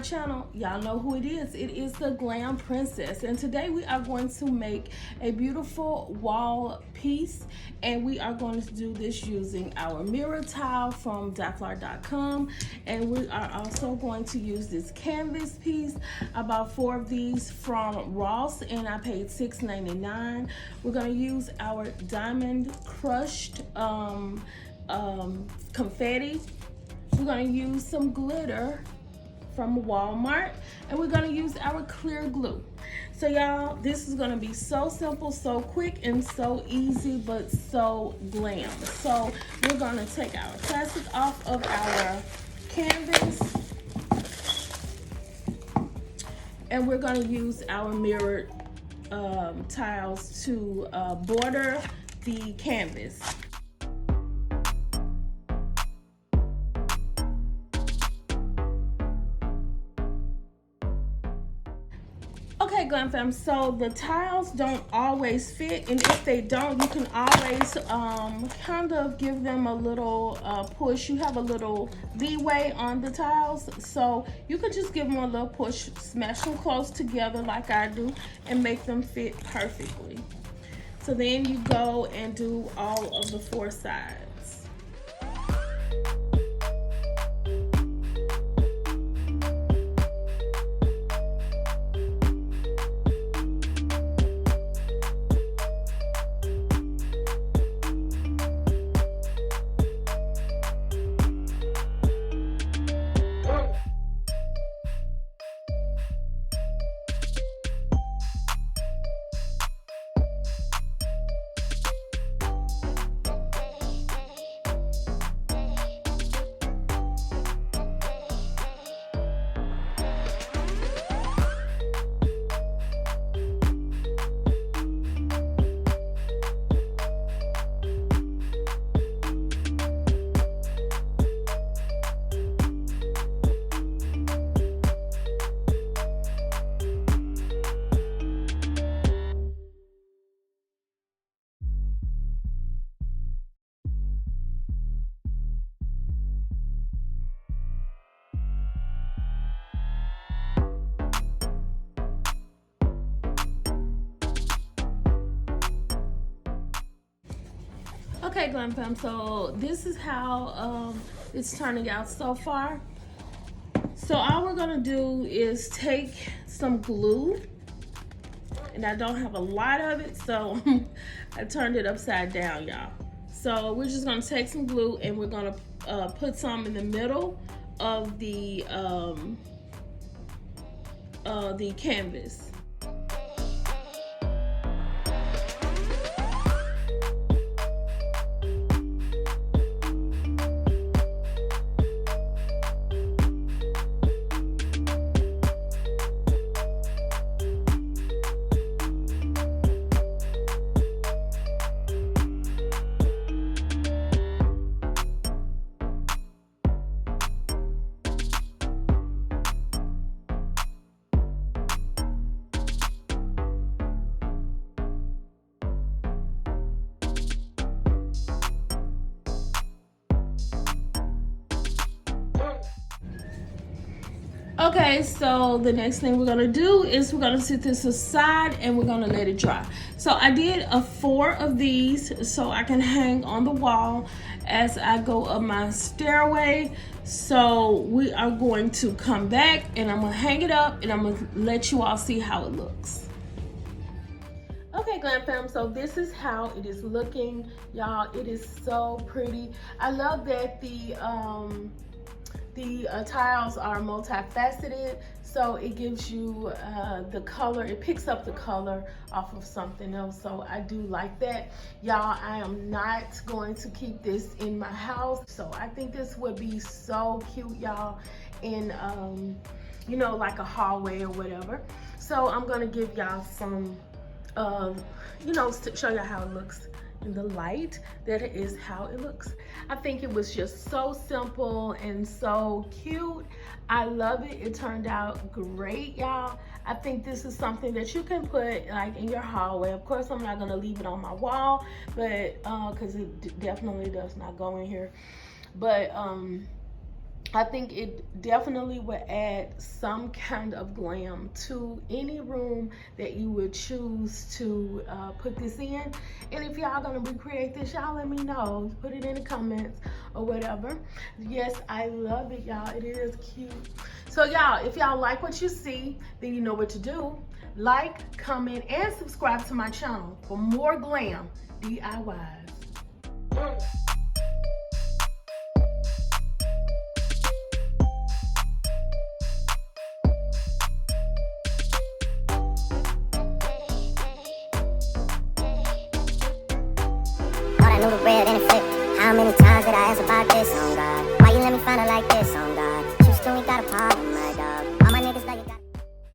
my channel, y'all know who it is. It is the Glam Princess, and today we are going to make a beautiful wall piece, and we are going to do this using our mirror tile from decor.com, and we are also going to use this canvas piece. I bought 4 of these from Ross and I paid $6.99. We're going to use our diamond crushed confetti. We're going to use some glitter from Walmart, and we're going to use our clear glue. So y'all, this is going to be so simple, so quick, and so easy, but so glam. So we're going to take our plastic off of our canvas, and we're going to use our mirrored tiles to border the canvas. Okay, Glam fam, so the tiles don't always fit, and if they don't, you can always kind of give them a little push. You have a little leeway on the tiles, so you could just give them a little push, smash them close together like I do, and make them fit perfectly. So then you go and do all of the 4 sides. Okay, Glam fam, so this is how it's turning out so far. So all we're gonna do is take some glue, and I don't have a lot of it, so I turned it upside down, y'all. So we're just gonna take some glue, and we're gonna put some in the middle of the canvas. Okay, so the next thing we're gonna do is we're gonna sit this aside and we're gonna let it dry. So I did 4 of these so I can hang on the wall as I go up my stairway. So we are going to come back and I'm gonna hang it up and I'm gonna let you all see how it looks. Okay, Glam fam, so this is how it is looking, y'all. It is so pretty. I love that the tiles are multifaceted, so it gives you the color, it picks up the color off of something else, so I do like that. Y'all, I am not going to keep this in my house, so I think this would be so cute, y'all, in you know, like a hallway or whatever. So I'm gonna give y'all some you know, to show you how it looks in the light. That is how it looks. I think it was just so simple and so cute. I love it. It turned out great, y'all. I think this is something that you can put like in your hallway. Of course, I'm not gonna leave it on my wall, but because it definitely does not go in here. But I think it definitely would add some kind of glam to any room that you would choose to put this in. And if y'all gonna recreate this, y'all let me know. Put it in the comments or whatever. Yes, I love it, y'all. It is cute. So y'all, if y'all like what you see, then you know what to do. Like, comment, and subscribe to my channel for more glam DIYs. Thought I knew the red and it flipped. How many times did I ask about this? Oh God, why you let me find her like this?